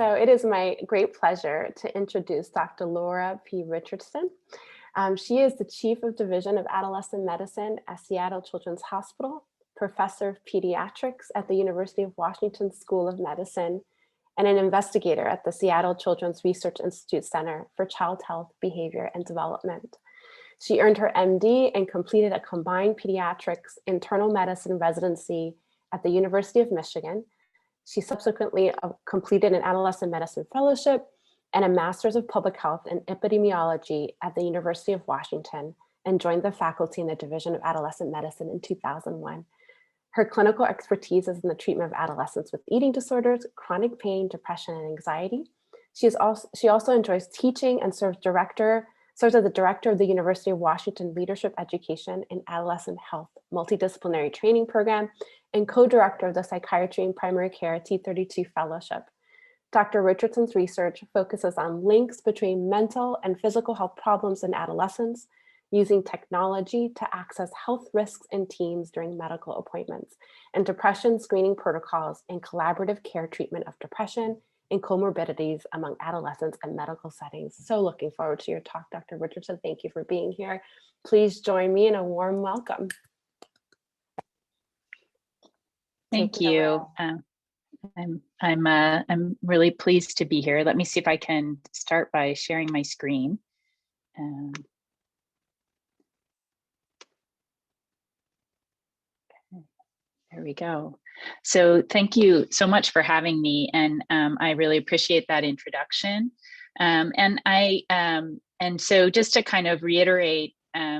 So it is my great pleasure to introduce Dr. Laura P. Richardson. She is the Chief of Division of Adolescent Medicine at Seattle Children's Hospital, Professor of Pediatrics at the University of Washington School of Medicine, and an investigator at the Seattle Children's Research Institute Center for Child Health, Behavior, and Development. She earned her MD and completed a combined pediatrics internal medicine residency at the University of Michigan. She subsequently completed an adolescent medicine fellowship and a master's of public health and epidemiology at the University of Washington and joined the faculty in the Division of Adolescent Medicine in 2001. Her clinical expertise is in the treatment of adolescents with eating disorders, chronic pain, depression, and anxiety. She also enjoys teaching and serves as the director of the University of Washington Leadership Education and Adolescent Health Multidisciplinary Training Program and co-director of the Psychiatry and Primary Care T32 Fellowship. Dr. Richardson's research focuses on links between mental and physical health problems in adolescents, using technology to access health risks in teens during medical appointments, and depression screening protocols and collaborative care treatment of depression and comorbidities among adolescents and medical settings. So looking forward to your talk, Dr. Richardson. Thank you for being here. Please join me in a warm welcome. Thank you. I'm really pleased to be here. Let me see if I can start by sharing my screen. There we go. So thank you so much for having me, and I really appreciate that introduction. And so just to kind of reiterate, today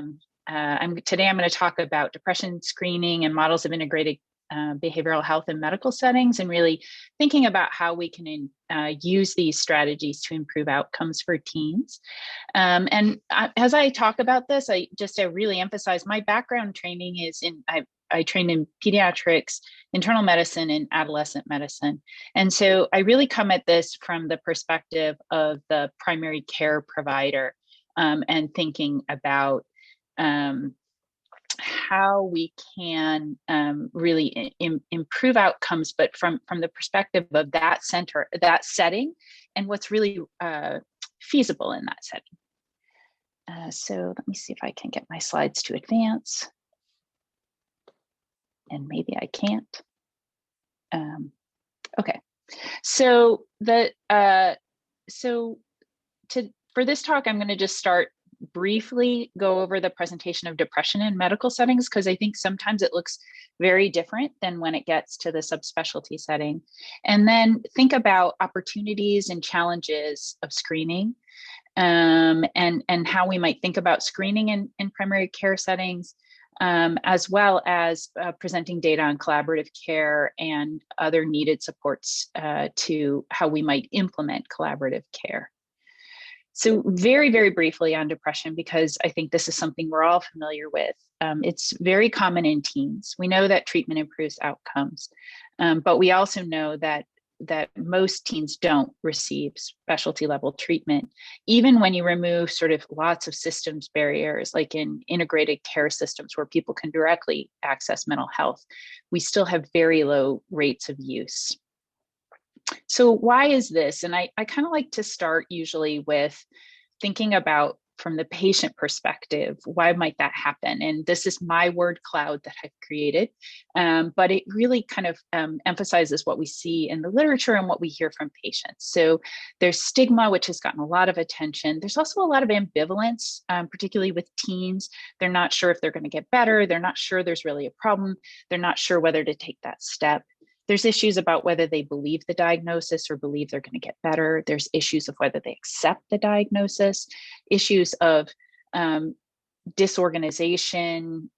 I'm going to talk about depression screening and models of integrated behavioral health in medical settings, and really thinking about how we can use these strategies to improve outcomes for teens. As I talk about this, I really emphasize my background training is I trained in pediatrics, internal medicine, and adolescent medicine. And so I really come at this from the perspective of the primary care provider, and thinking about how we can really improve outcomes, but from the perspective of that center, that setting, and what's really feasible in that setting. So let me see if I can get my slides to advance. And maybe I can't. Okay, so for this talk, I'm going to just start briefly go over the presentation of depression in medical settings, because I think sometimes it looks very different than when it gets to the subspecialty setting, and then think about opportunities and challenges of screening, and how we might think about screening in primary care settings, as well as presenting data on collaborative care and other needed supports to how we might implement collaborative care. So very, very briefly on depression, because I think this is something we're all familiar with. It's very common in teens. We know that treatment improves outcomes, but we also know that most teens don't receive specialty level treatment. Even when you remove sort of lots of systems barriers, like in integrated care systems where people can directly access mental health, we still have very low rates of use. So why is this? And I kind of like to start usually with thinking about, from the patient perspective, why might that happen? And this is my word cloud that I've created, but it really kind of emphasizes what we see in the literature and what we hear from patients. So there's stigma, which has gotten a lot of attention. There's also a lot of ambivalence, particularly with teens. They're not sure if they're going to get better. They're not sure there's really a problem. They're not sure whether to take that step. There's issues about whether they believe the diagnosis or believe they're going to get better. There's issues of whether they accept the diagnosis, issues of disorganization,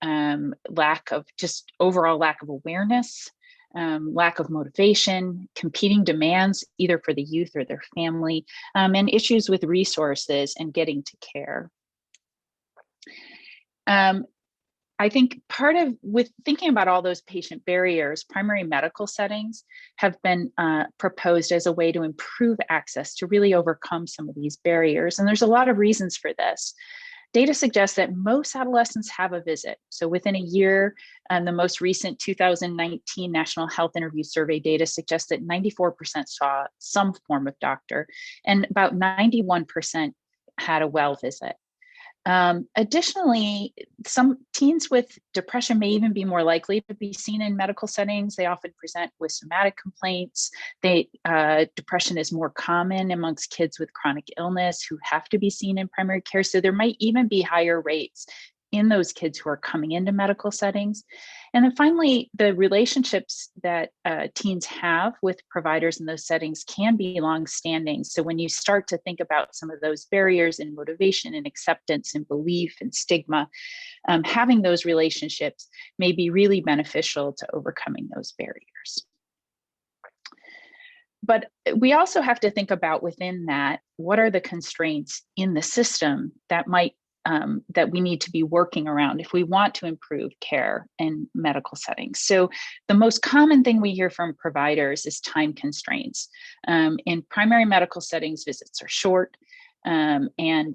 overall lack of awareness, lack of motivation, competing demands, either for the youth or their family, and issues with resources and getting to care. I think with thinking about all those patient barriers, primary medical settings have been proposed as a way to improve access, to really overcome some of these barriers. And there's a lot of reasons for this. data suggests that most adolescents have a visit. So within a year, the most recent 2019 National Health Interview Survey data suggests that 94% saw some form of doctor, and about 91% had a well visit. Additionally, some teens with depression may even be more likely to be seen in medical settings. They often present with somatic complaints. Depression is more common amongst kids with chronic illness who have to be seen in primary care. So there might even be higher rates in those kids who are coming into medical settings. And then finally, the relationships that teens have with providers in those settings can be longstanding. So when you start to think about some of those barriers in motivation and acceptance and belief and stigma, having those relationships may be really beneficial to overcoming those barriers. But we also have to think about within that, what are the constraints in the system that might that we need to be working around if we want to improve care in medical settings. So the most common thing we hear from providers is time constraints. In primary medical settings, visits are short, and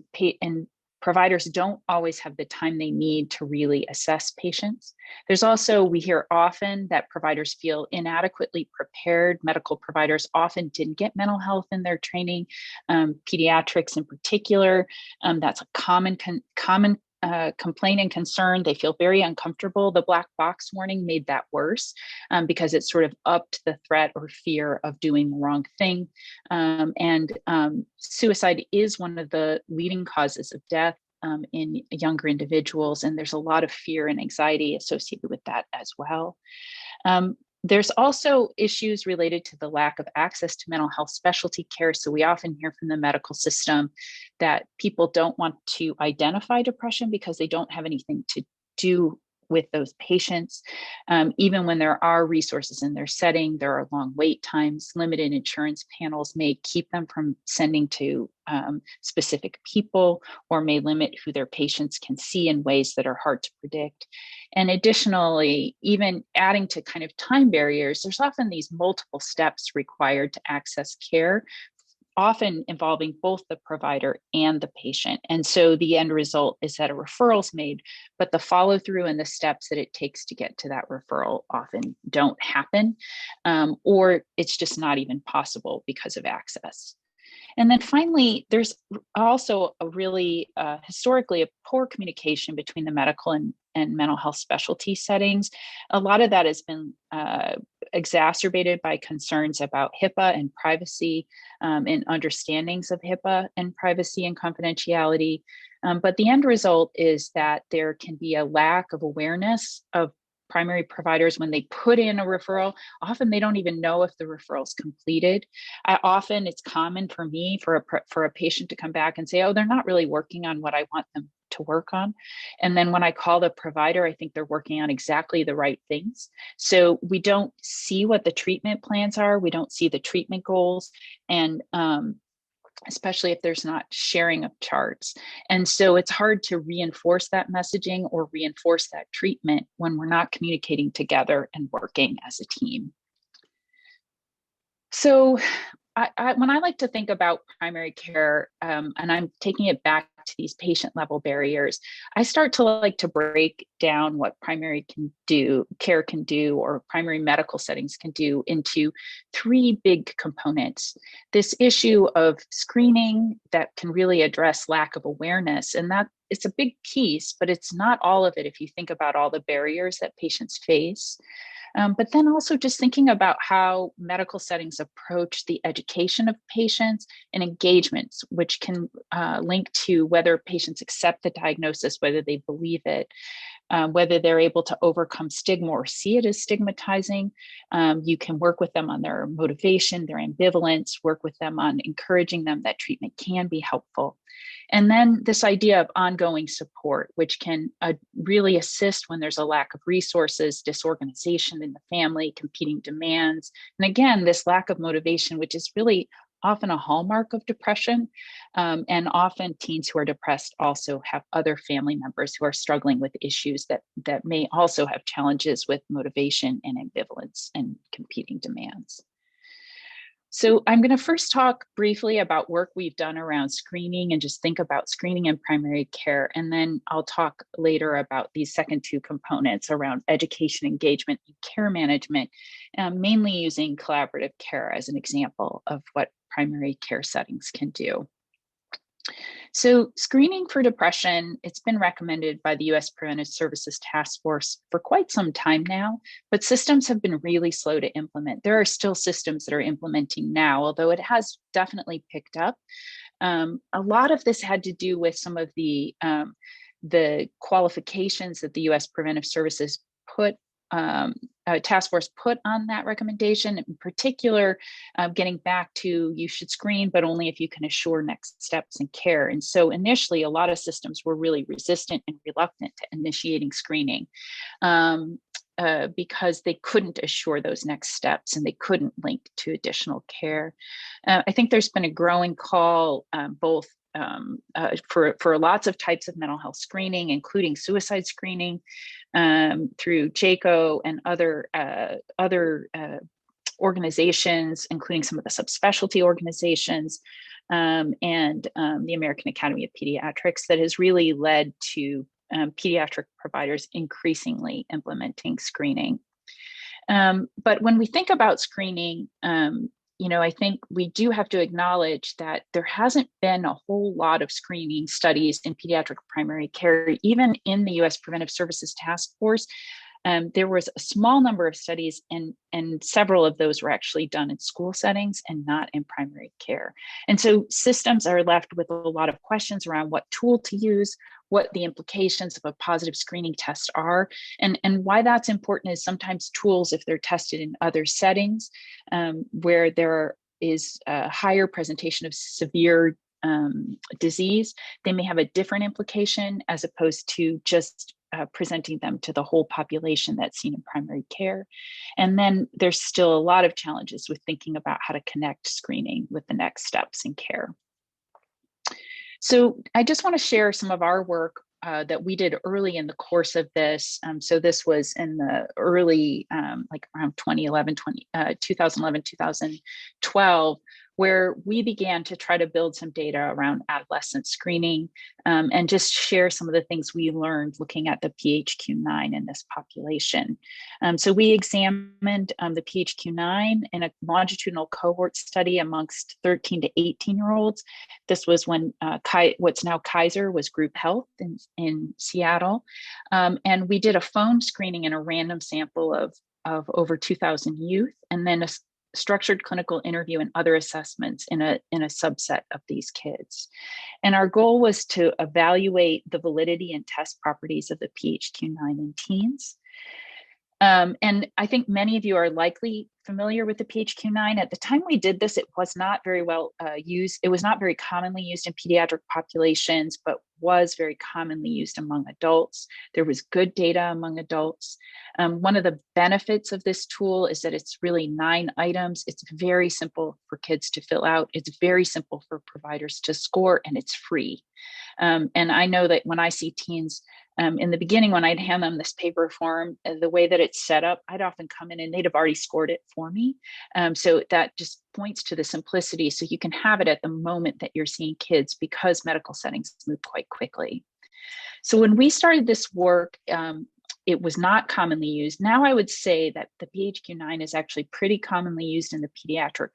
providers don't always have the time they need to really assess patients. There's also, we hear often that providers feel inadequately prepared. Medical providers often didn't get mental health in their training, pediatrics in particular. That's a common complaint and concern. They feel very uncomfortable. The black box warning made that worse because it sort of upped the threat or fear of doing the wrong thing. Suicide is one of the leading causes of death in younger individuals, and there's a lot of fear and anxiety associated with that as well. There's also issues related to the lack of access to mental health specialty care. So we often hear from the medical system that people don't want to identify depression because they don't have anything to do with those patients. Even when there are resources in their setting, there are long wait times. Limited insurance panels may keep them from sending to specific people, or may limit who their patients can see in ways that are hard to predict. And additionally, even adding to kind of time barriers, there's often these multiple steps required to access care, often involving both the provider and the patient. And so the end result is that a referral is made, but the follow through and the steps that it takes to get to that referral often don't happen, or it's just not even possible because of access. And then finally, there's also a really historically a poor communication between the medical and mental health specialty settings. A lot of that has been exacerbated by concerns about HIPAA and privacy, and understandings of HIPAA and privacy and confidentiality. But the end result is that there can be a lack of awareness of primary providers when they put in a referral. Often they don't even know if the referral is completed. Often it's common for me for a patient to come back and say, oh, they're not really working on what I want them to work on. And then when I call the provider, I think they're working on exactly the right things. So we don't see what the treatment plans are. We don't see the treatment goals. And especially if there's not sharing of charts. And so it's hard to reinforce that messaging or reinforce that treatment when we're not communicating together and working as a team. So when I like to think about primary care, and I'm taking it back to these patient level barriers, I start to like to break down what primary care can do, or primary medical settings can do, into three big components. This issue of screening that can really address lack of awareness, and that it's a big piece, but it's not all of it if you think about all the barriers that patients face. But then also just thinking about how medical settings approach the education of patients and engagements, which can link to whether patients accept the diagnosis, whether they believe it, whether they're able to overcome stigma or see it as stigmatizing. You can work with them on their motivation, their ambivalence, work with them on encouraging them that treatment can be helpful. And then this idea of ongoing support, which can really assist when there's a lack of resources, disorganization in the family, competing demands. And again, this lack of motivation, which is really often a hallmark of depression. And often teens who are depressed also have other family members who are struggling with issues that may also have challenges with motivation and ambivalence and competing demands. So I'm going to first talk briefly about work we've done around screening and just think about screening in primary care. And then I'll talk later about these second two components around education, engagement, and care management, mainly using collaborative care as an example of what primary care settings can do. So screening for depression, it's been recommended by the U.S. Preventive Services Task Force for quite some time now, but systems have been really slow to implement. There are still systems that are implementing now, although it has definitely picked up. A lot of this had to do with some of the qualifications that the U.S. Preventive Services task force put on that recommendation, in particular, getting back to you should screen, but only if you can assure next steps in care. And so initially, a lot of systems were really resistant and reluctant to initiating screening because they couldn't assure those next steps and they couldn't link to additional care. I think there's been a growing call both for lots of types of mental health screening, including suicide screening, through JACO and other organizations, including some of the subspecialty organizations, and the American Academy of Pediatrics, that has really led to pediatric providers increasingly implementing screening. But when we think about screening, I think we do have to acknowledge that there hasn't been a whole lot of screening studies in pediatric primary care. Even in the U.S. Preventive Services Task Force, there was a small number of studies, and several of those were actually done in school settings and not in primary care. And so systems are left with a lot of questions around what tool to use, what the implications of a positive screening test are, and why that's important is sometimes tools, if they're tested in other settings where there is a higher presentation of severe disease, they may have a different implication as opposed to just presenting them to the whole population that's seen in primary care. And then there's still a lot of challenges with thinking about how to connect screening with the next steps in care. So I just want to share some of our work that we did early in the course of this. So this was in the early, like around 2011, 2012, where we began to try to build some data around adolescent screening and just share some of the things we learned looking at the PHQ-9 in this population. So we examined the PHQ-9 in a longitudinal cohort study amongst 13 to 18-year-olds. This was when what's now Kaiser was group health in Seattle. And we did a phone screening in a random sample of over 2,000 youth, and then a structured clinical interview and other assessments in a subset of these kids. And our goal was to evaluate the validity and test properties of the PHQ-9 in teens. And I think many of you are likely familiar with the PHQ-9. At the time we did this, it was not very well used. It was not very commonly used in pediatric populations, but was very commonly used among adults. There was good data among adults. One of the benefits of this tool is that it's really 9 items. It's very simple for kids to fill out. It's very simple for providers to score, and it's free. And I know that when I see teens, in the beginning, when I'd hand them this paper form, the way that it's set up, I'd often come in and they'd have already scored it for me. So that just points to the simplicity. So you can have it at the moment that you're seeing kids, because medical settings move quite quickly. So when we started this work, it was not commonly used. Now I would say that the PHQ-9 is actually pretty commonly used in the pediatric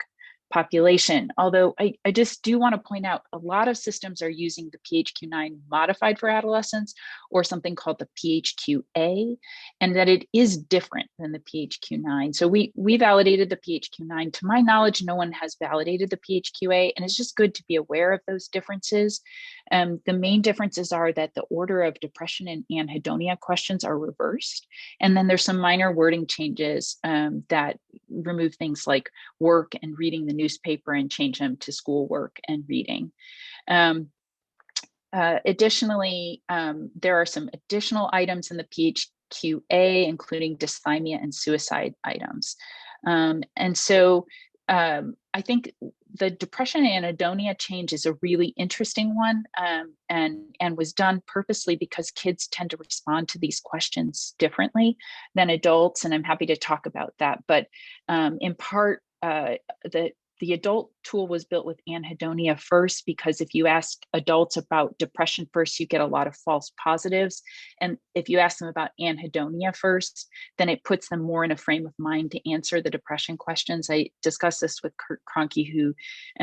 population. Although I just do want to point out, a lot of systems are using the PHQ-9 modified for adolescents, or something called the PHQ-A, and that it is different than the PHQ-9. So we validated the PHQ-9. To my knowledge, no one has validated the PHQ-A, and it's just good to be aware of those differences. The main differences are that the order of depression and anhedonia questions are reversed. And then there's some minor wording changes that remove things like work and reading the newspaper and change them to schoolwork and reading. Additionally, there are some additional items in the PHQ-A, including dysthymia and suicide items. And so I think the depression and anhedonia change is a really interesting one, and was done purposely because kids tend to respond to these questions differently than adults, and I'm happy to talk about that. But in part, the the adult tool was built with anhedonia first, because if you ask adults about depression first, you get a lot of false positives. And if you ask them about anhedonia first, then it puts them more in a frame of mind to answer the depression questions. I discussed this with Kurt Kroenke, who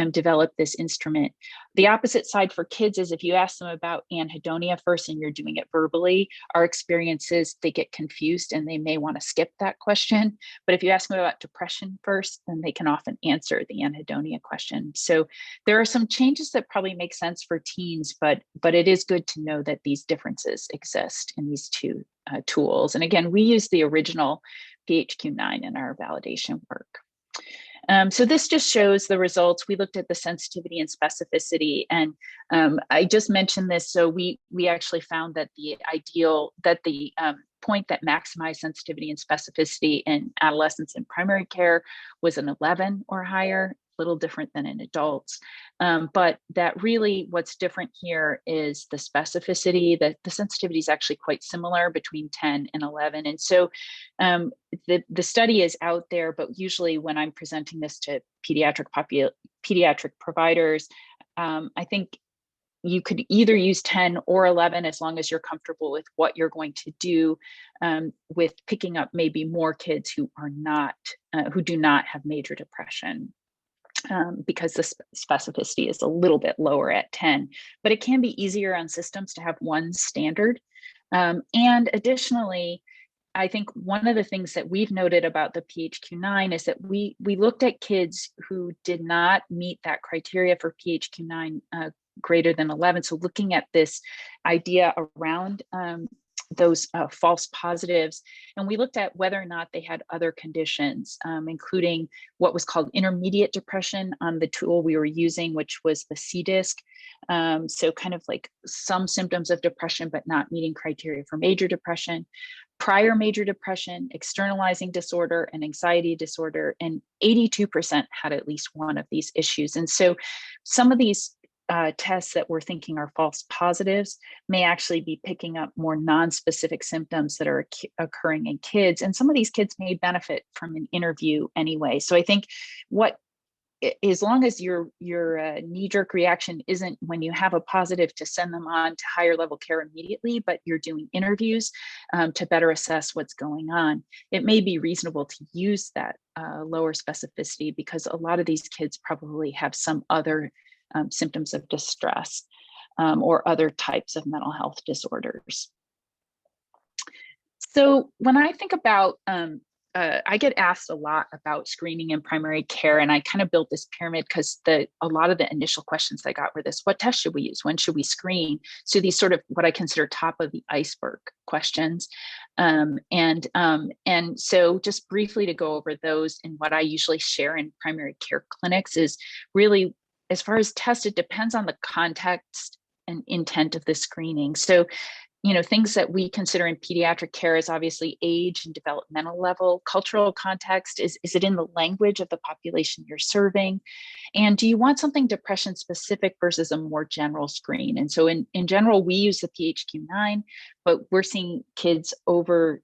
developed this instrument. The opposite side for kids is if you ask them about anhedonia first and you're doing it verbally, our experience is they get confused and they may want to skip that question. But if you ask them about depression first, then they can often answer the anhedonia question. So there are some changes that probably make sense for teens, but it is good to know that these differences exist in these two tools. And again, we use the original PHQ-9 in our validation work. So this just shows the results. We looked at the sensitivity and specificity, and I just mentioned this. So we actually found that the point that maximized sensitivity and specificity in adolescents in primary care was an 11 or higher, a little different than in adults. But that really what's different here is the specificity. The sensitivity is actually quite similar between 10 and 11. And so the study is out there, but usually when I'm presenting this to pediatric providers, I think you could either use 10 or 11 as long as you're comfortable with what you're going to do with picking up maybe more kids who are not, who do not have major depression. Because the specificity is a little bit lower at 10, but it can be easier on systems to have one standard. And additionally, I think one of the things that we've noted about the PHQ-9 is that we looked at kids who did not meet that criteria for PHQ-9 greater than 11. So looking at this idea around those false positives. And we looked at whether or not they had other conditions, including what was called intermediate depression on the tool we were using, which was the CDISC. So kind of like some symptoms of depression, but not meeting criteria for major depression, prior major depression, externalizing disorder, and anxiety disorder. And 82% had at least one of these issues. And so some of these tests that we're thinking are false positives may actually be picking up more non-specific symptoms that are occurring in kids. And some of these kids may benefit from an interview anyway. So I think as long as your knee-jerk reaction isn't when you have a positive to send them on to higher level care immediately, but you're doing interviews to better assess what's going on, it may be reasonable to use that lower specificity, because a lot of these kids probably have some other symptoms of distress or other types of mental health disorders. So when I think about, I get asked a lot about screening in primary care, and I kind of built this pyramid because a lot of the initial questions I got were this: what test should we use? When should we screen? So these sort of what I consider top of the iceberg questions. And so just briefly to go over those, and what I usually share in primary care clinics is really, as far as test, it depends on the context and intent of the screening. So, things that we consider in pediatric care is obviously age and developmental level, cultural context. Is it in the language of the population you're serving? And do you want something depression specific versus a more general screen? And so in general, we use the PHQ-9, but we're seeing kids over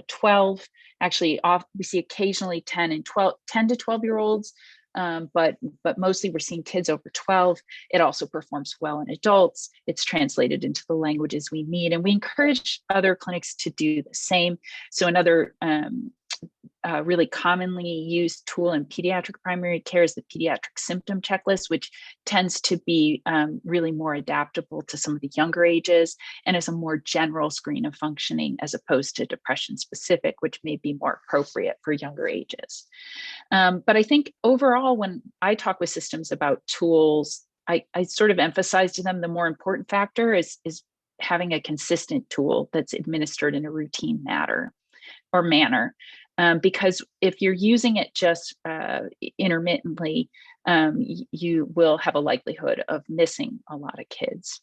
12, actually we see occasionally 10 to 12-year-olds. But mostly we're seeing kids over 12. It also performs well in adults. It's translated into the languages we need. And we encourage other clinics to do the same. So another really commonly used tool in pediatric primary care is the pediatric symptom checklist, which tends to be really more adaptable to some of the younger ages and is a more general screen of functioning as opposed to depression specific, which may be more appropriate for younger ages. But I think overall, when I talk with systems about tools, I sort of emphasize to them the more important factor is having a consistent tool that's administered in a routine manner. Because if you're using it just intermittently, you will have a likelihood of missing a lot of kids.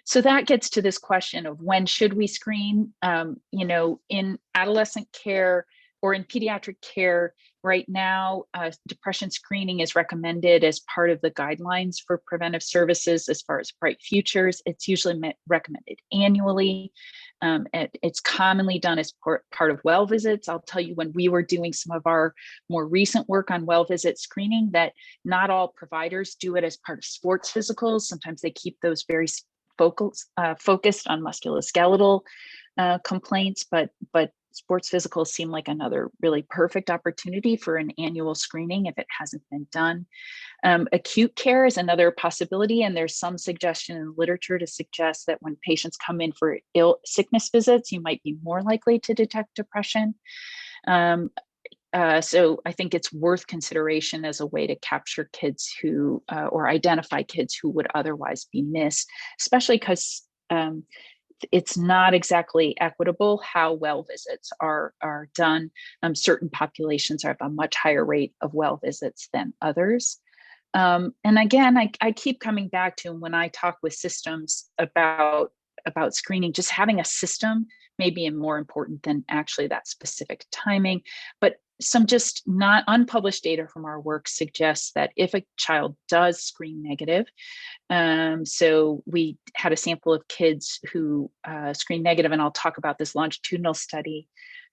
So that gets to this question of when should we screen? In adolescent care, or in pediatric care right now, depression screening is recommended as part of the guidelines for preventive services as far as Bright Futures. It's usually recommended annually. It's commonly done as part of well visits. I'll tell you, when we were doing some of our more recent work on well visit screening, that not all providers do it as part of sports physicals. Sometimes they keep those very focused on musculoskeletal complaints, but sports physicals seem like another really perfect opportunity for an annual screening if it hasn't been done. Acute care is another possibility, and there's some suggestion in the literature to suggest that when patients come in for sickness visits, you might be more likely to detect depression. So I think it's worth consideration as a way to capture kids who, or identify kids who would otherwise be missed, especially because it's not exactly equitable how well visits are done. Certain populations have a much higher rate of well visits than others. And again, I keep coming back to, when I talk with systems about screening, just having a system may be more important than actually that specific timing. But some just not unpublished data from our work suggests that if a child does screen negative, so we had a sample of kids who screened negative, and I'll talk about this longitudinal study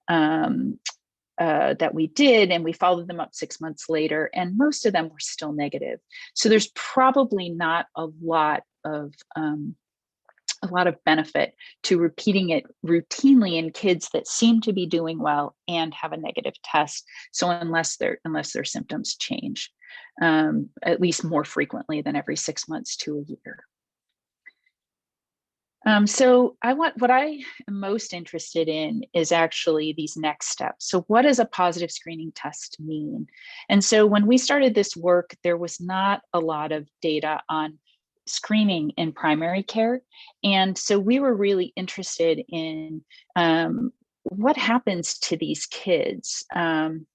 that we did, and we followed them up 6 months later, and most of them were still negative. So there's probably not a lot of benefit to repeating it routinely in kids that seem to be doing well and have a negative test. So unless their symptoms change, at least more frequently than every 6 months to a year. So what I am most interested in is actually these next steps. So what does a positive screening test mean? And so when we started this work, there was not a lot of data on screening in primary care. And so we were really interested in what happens to these kids when,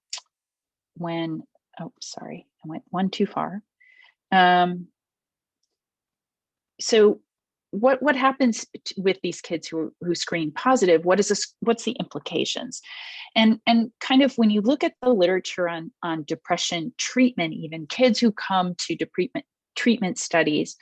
oh, sorry, I went one too far. So what happens with these kids who screen positive? What's the implications? And kind of when you look at the literature on depression treatment, even kids who come to treatment studies,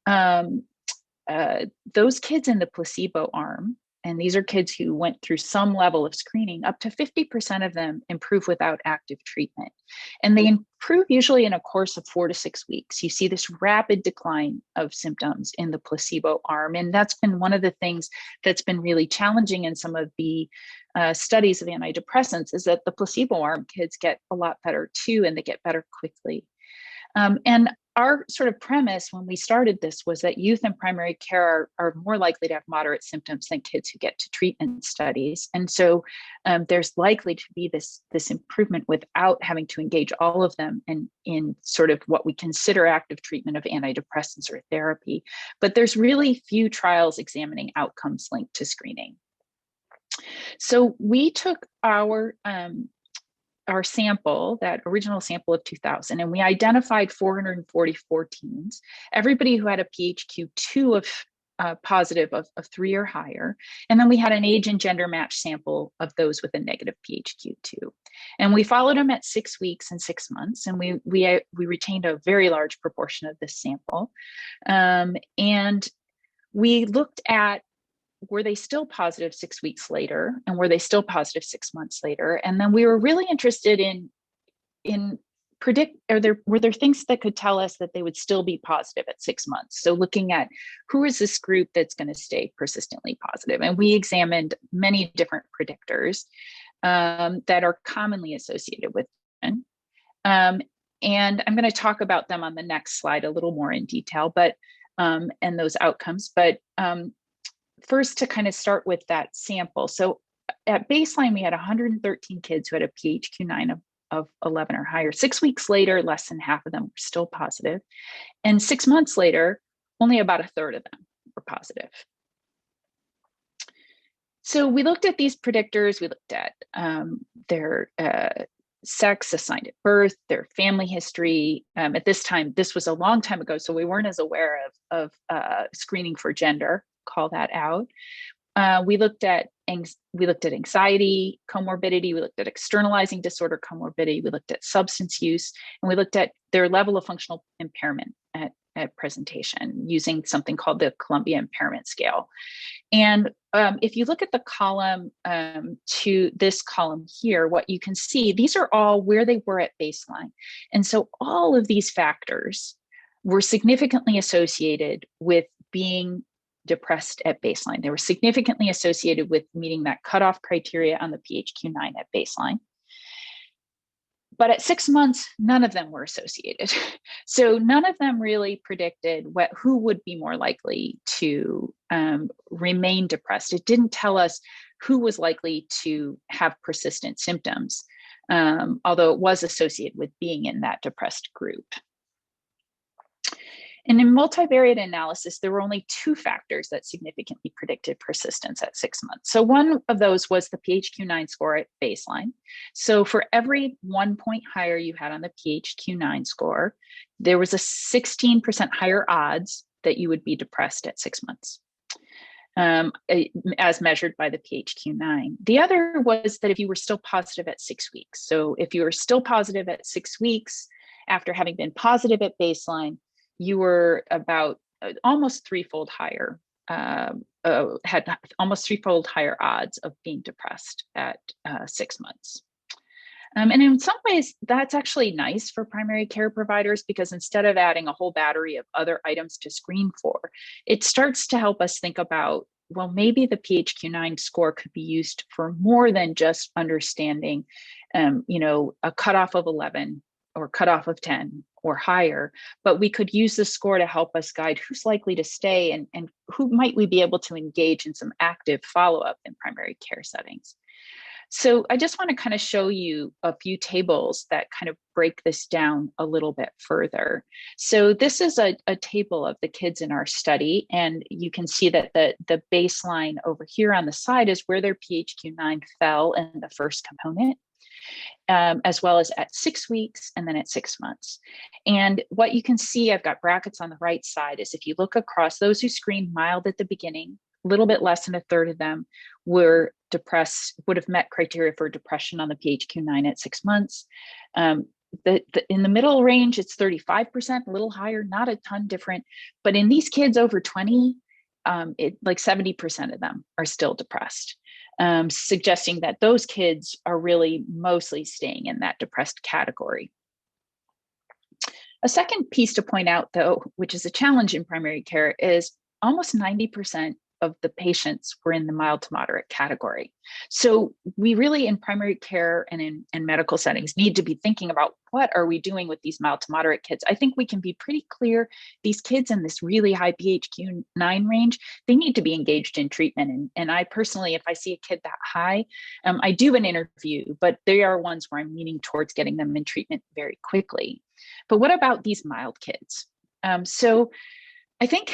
those kids in the placebo arm, and these are kids who went through some level of screening, up to 50% of them improve without active treatment. And they improve usually in a course of 4 to 6 weeks. You see this rapid decline of symptoms in the placebo arm. And that's been one of the things that's been really challenging in some of the studies of antidepressants, is that the placebo arm kids get a lot better too, and they get better quickly. And our sort of premise when we started this was that youth in primary care are more likely to have moderate symptoms than kids who get to treatment studies. And so there's likely to be this improvement without having to engage all of them in sort of what we consider active treatment of antidepressants or therapy. But there's really few trials examining outcomes linked to screening. So we took our sample, that original sample of 2000, and we identified 444 teens, everybody who had a PHQ-2 of positive of 3 or higher. And then we had an age and gender match sample of those with a negative PHQ-2. And we followed them at 6 weeks and 6 months, and we retained a very large proportion of this sample. And we looked at, were they still positive 6 weeks later, and were they still positive 6 months later? And then we were really interested in predict, were there things that could tell us that they would still be positive at 6 months? So looking at who is this group that's going to stay persistently positive, and we examined many different predictors that are commonly associated with depression. And I'm going to talk about them on the next slide a little more in detail, but and those outcomes. But first, to kind of start with that sample. So at baseline, we had 113 kids who had a PHQ-9 of 11 or higher. 6 weeks later, less than half of them were still positive. And 6 months later, only about a third of them were positive. So we looked at these predictors. We looked at their sex assigned at birth, their family history. At this time, this was a long time ago, so we weren't as aware of screening for gender, call that out. We looked at anxiety comorbidity, we looked at externalizing disorder comorbidity, we looked at substance use, and we looked at their level of functional impairment at presentation using something called the Columbia Impairment Scale. And if you look at the column to this column here, what you can see, these are all where they were at baseline. And so all of these factors were significantly associated with being depressed at baseline. They were significantly associated with meeting that cutoff criteria on the PHQ-9 at baseline. But at 6 months, none of them were associated. So none of them really predicted who would be more likely to remain depressed. It didn't tell us who was likely to have persistent symptoms, although it was associated with being in that depressed group. And in multivariate analysis, there were only 2 factors that significantly predicted persistence at 6 months. So one of those was the PHQ-9 score at baseline. So for every 1 point higher you had on the PHQ-9 score, there was a 16% higher odds that you would be depressed at 6 months, as measured by the PHQ-9. The other was that if you were still positive at 6 weeks. So if you were still positive at 6 weeks after having been positive at baseline, you were about almost threefold higher, had almost threefold higher odds of being depressed at 6 months. And in some ways, that's actually nice for primary care providers, because instead of adding a whole battery of other items to screen for, it starts to help us think about, well, maybe the PHQ-9 score could be used for more than just understanding, a cutoff of 11 or cutoff of 10 or higher, but we could use the score to help us guide who's likely to stay and who might we be able to engage in some active follow-up in primary care settings. So I just want to kind of show you a few tables that kind of break this down a little bit further. So this is a table of the kids in our study, and you can see that the baseline over here on the side is where their PHQ-9 fell in the first component, as well as at 6 weeks and then at 6 months. And what you can see, I've got brackets on the right side, is if you look across those who screened mild at the beginning, a little bit less than a third of them were depressed, would have met criteria for depression on the PHQ-9 at 6 months. In the middle range, it's 35%, a little higher, not a ton different. But in these kids over 20, like 70% of them are still depressed. Suggesting that those kids are really mostly staying in that depressed category. A second piece to point out, though, which is a challenge in primary care, is almost 90% of the patients were in the mild to moderate category. So we really, in primary care and in medical settings, need to be thinking about, what are we doing with these mild to moderate kids? I think we can be pretty clear, these kids in this really high PHQ-9 range, they need to be engaged in treatment. And I personally, if I see a kid that high, I do an interview, but they are ones where I'm leaning towards getting them in treatment very quickly. But what about these mild kids? So I think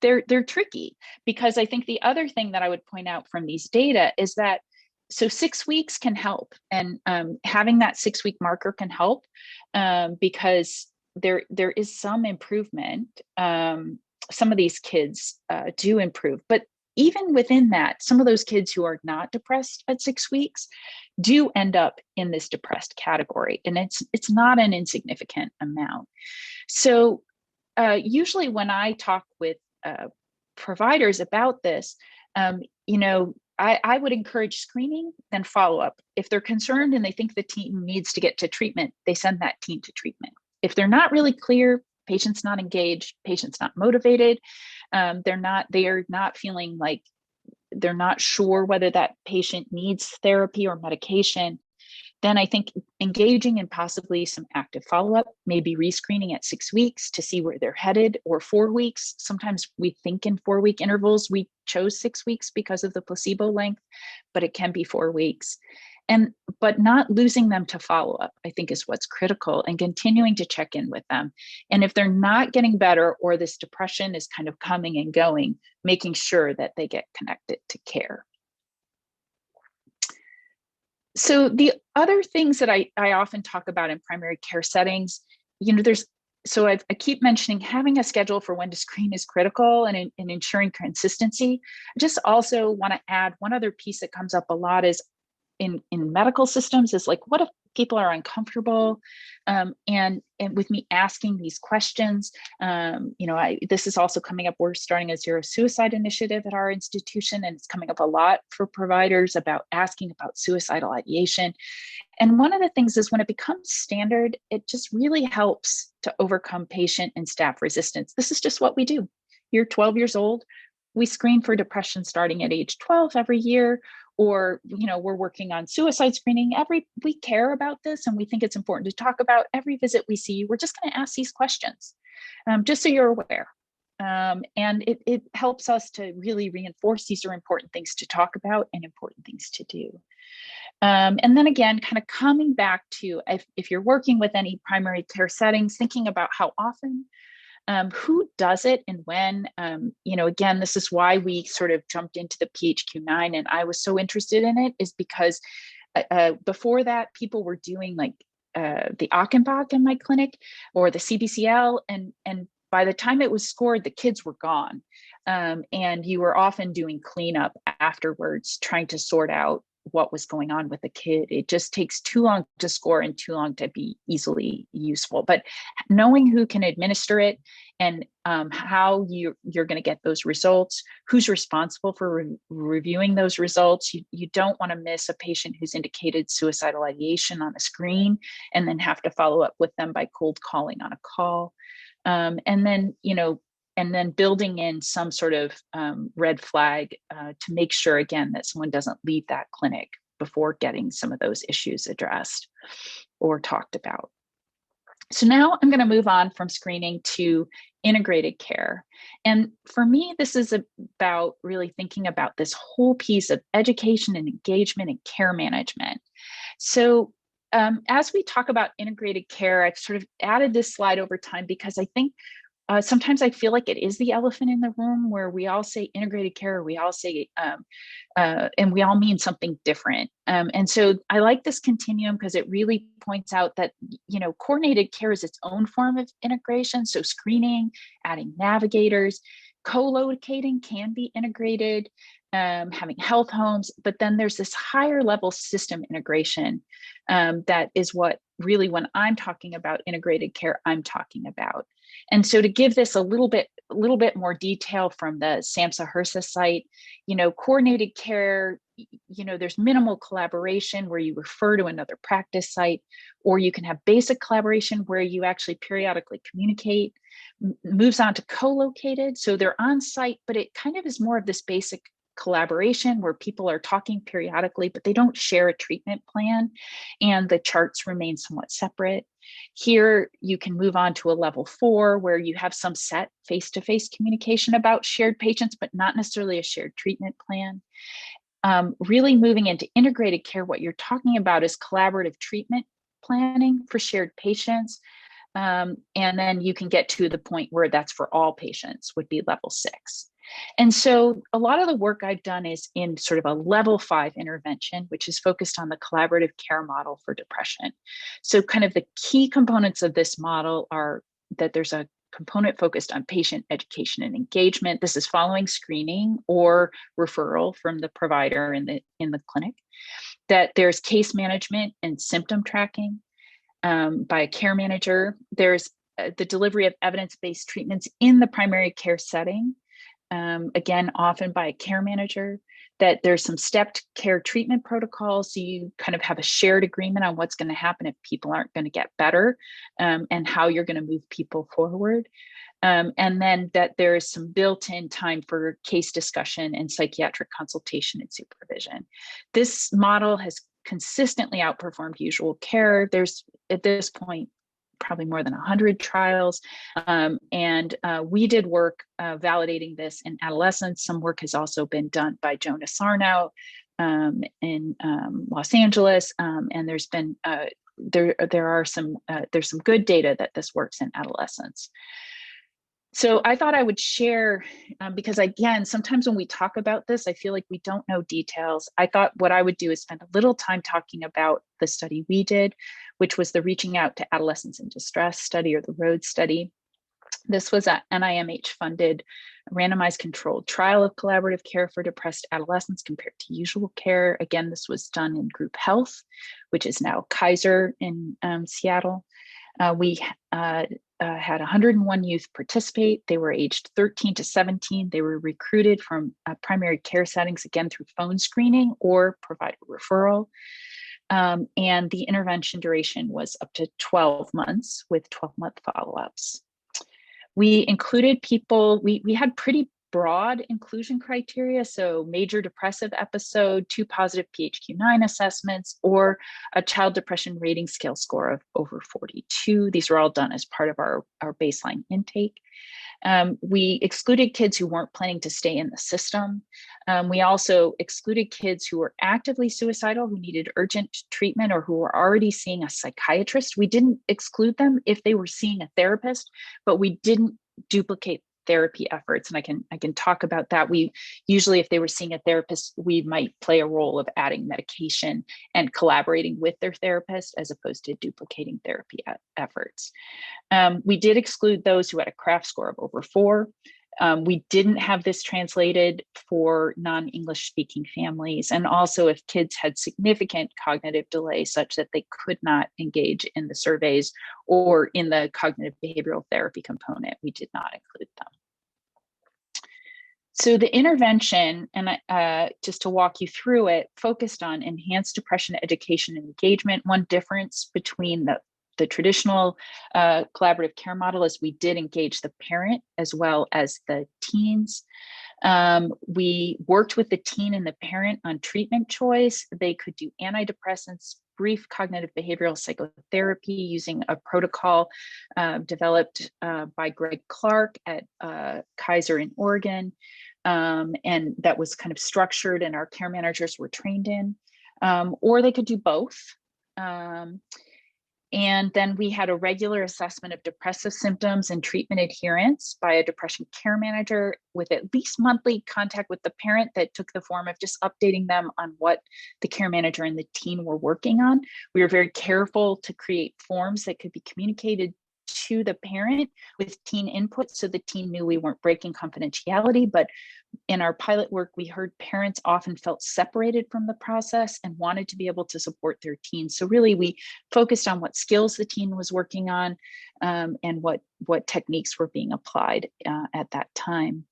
they're tricky, because I think the other thing that I would point out from these data is that, so 6 weeks can help, and having that 6 week marker can help, because there is some improvement. Some of these kids do improve, but even within that, some of those kids who are not depressed at 6 weeks do end up in this depressed category, and it's not an insignificant amount. So usually when I talk with providers about this, I would encourage screening, then follow-up. If they're concerned and they think the teen needs to get to treatment, they send that teen to treatment. If they're not really clear, patient's not engaged, patient's not motivated, they are not feeling like, they're not sure whether that patient needs therapy or medication, then I think engaging in possibly some active follow-up, maybe rescreening at 6 weeks to see where they're headed, or 4 weeks. Sometimes we think in 4 week intervals. We chose 6 weeks because of the placebo length, but it can be 4 weeks. But not losing them to follow-up, I think, is what's critical, and continuing to check in with them. And if they're not getting better, or this depression is kind of coming and going, making sure that they get connected to care. So the other things that I often talk about in primary care settings, there's so I keep mentioning having a schedule for when to screen is critical, and ensuring consistency. I just also want to add one other piece that comes up a lot is in medical systems is like, what if people are uncomfortable, and with me asking these questions. This is also coming up. We're starting a zero suicide initiative at our institution, and it's coming up a lot for providers about asking about suicidal ideation. And one of the things is when it becomes standard, it just really helps to overcome patient and staff resistance. This is just what we do. You're 12 years old. We screen for depression starting at age 12 every year, or, we're working on suicide screening. We care about this, and we think it's important to talk about. Every visit we see, we're just going to ask these questions, just so you're aware. And it helps us to really reinforce these are important things to talk about and important things to do. And then again, kind of coming back to if you're working with any primary care settings, thinking about how often, who does it and when. Again, this is why we sort of jumped into the PHQ-9, and I was so interested in it is because before that, people were doing like the Achenbach in my clinic or the CBCL, and by the time it was scored, the kids were gone, and you were often doing cleanup afterwards, trying to sort out what was going on with the kid. It just takes too long to score and too long to be easily useful. But knowing who can administer it and how you're going to get those results, who's responsible for reviewing those results. You don't want to miss a patient who's indicated suicidal ideation on a screen and then have to follow up with them by cold calling on a call. And then building in some sort of red flag to make sure, again, that someone doesn't leave that clinic before getting some of those issues addressed or talked about. So now I'm going to move on from screening to integrated care. And for me, this is about really thinking about this whole piece of education and engagement and care management. So as we talk about integrated care, I've sort of added this slide over time because I think sometimes I feel like it is the elephant in the room where we all say integrated care, we all say, and we all mean something different. And so I like this continuum because it really points out that, coordinated care is its own form of integration. So screening, adding navigators, co-locating can be integrated, having health homes, but then there's this higher level system integration that is what really, when I'm talking about integrated care, I'm talking about. And so to give this a little bit more detail from the SAMHSA HRSA site, coordinated care, there's minimal collaboration where you refer to another practice site, or you can have basic collaboration where you actually periodically communicate. Moves on to co-located. So they're on site, but it kind of is more of this basic collaboration where people are talking periodically, but they don't share a treatment plan and the charts remain somewhat separate. Here, you can move on to a level 4 where you have some set face-to-face communication about shared patients, but not necessarily a shared treatment plan. Really moving into integrated care, what you're talking about is collaborative treatment planning for shared patients. And then you can get to the point where that's for all patients would be level 6. And so a lot of the work I've done is in sort of a level 5 intervention, which is focused on the collaborative care model for depression. So kind of the key components of this model are that there's a component focused on patient education and engagement. This is following screening or referral from the provider in the clinic. That there's case management and symptom tracking by a care manager. There's the delivery of evidence-based treatments in the primary care setting. Again, often by a care manager, that there's some stepped care treatment protocols. So you kind of have a shared agreement on what's going to happen if people aren't going to get better, and how you're going to move people forward. And then that there is some built-in time for case discussion and psychiatric consultation and supervision. This model has consistently outperformed usual care. There's, at this point, probably more than 100 trials. And we did work validating this in adolescents. Some work has also been done by Jonah Sarnow in Los Angeles. And there's been, there's some good data that this works in adolescents. So I thought I would share, because again, sometimes when we talk about this, I feel like we don't know details. I thought what I would do is spend a little time talking about the study we did, which was the Reaching Out to Adolescents in Distress study, or the ROAD study. This was an NIMH-funded randomized controlled trial of collaborative care for depressed adolescents compared to usual care. Again, this was done in Group Health, which is now Kaiser in Seattle. We had 101 youth participate. They were aged 13 to 17. They were recruited from primary care settings, again, through phone screening or provider referral. And the intervention duration was up to 12 months with 12-month follow-ups. We included people, we had pretty broad inclusion criteria. So major depressive episode, 2 positive PHQ-9 assessments, or a child depression rating scale score of over 42. These were all done as part of our baseline intake. We excluded kids who weren't planning to stay in the system. We also excluded kids who were actively suicidal, who needed urgent treatment, or who were already seeing a psychiatrist. We didn't exclude them if they were seeing a therapist, but we didn't duplicate therapy efforts. And I can talk about that. We usually, if they were seeing a therapist, we might play a role of adding medication and collaborating with their therapist as opposed to duplicating therapy efforts. We did exclude those who had a CRAFT score of over 4. We didn't have this translated for non-English speaking families. And also if kids had significant cognitive delay such that they could not engage in the surveys or in the cognitive behavioral therapy component, we did not include them. So the intervention, and just to walk you through it, focused on enhanced depression education and engagement. One difference between the traditional collaborative care model is we did engage the parent as well as the teens. We worked with the teen and the parent on treatment choice. They could do antidepressants, brief cognitive behavioral psychotherapy using a protocol developed by Greg Clark at Kaiser in Oregon. And that was kind of structured and our care managers were trained in, or they could do both. And then we had a regular assessment of depressive symptoms and treatment adherence by a depression care manager with at least monthly contact with the parent that took the form of just updating them on what the care manager and the teen were working on. We were very careful to create forms that could be communicated to the parent with teen input so the teen knew we weren't breaking confidentiality. But in our pilot work, we heard parents often felt separated from the process and wanted to be able to support their teens. So really we focused on what skills the teen was working on and what techniques were being applied at that time.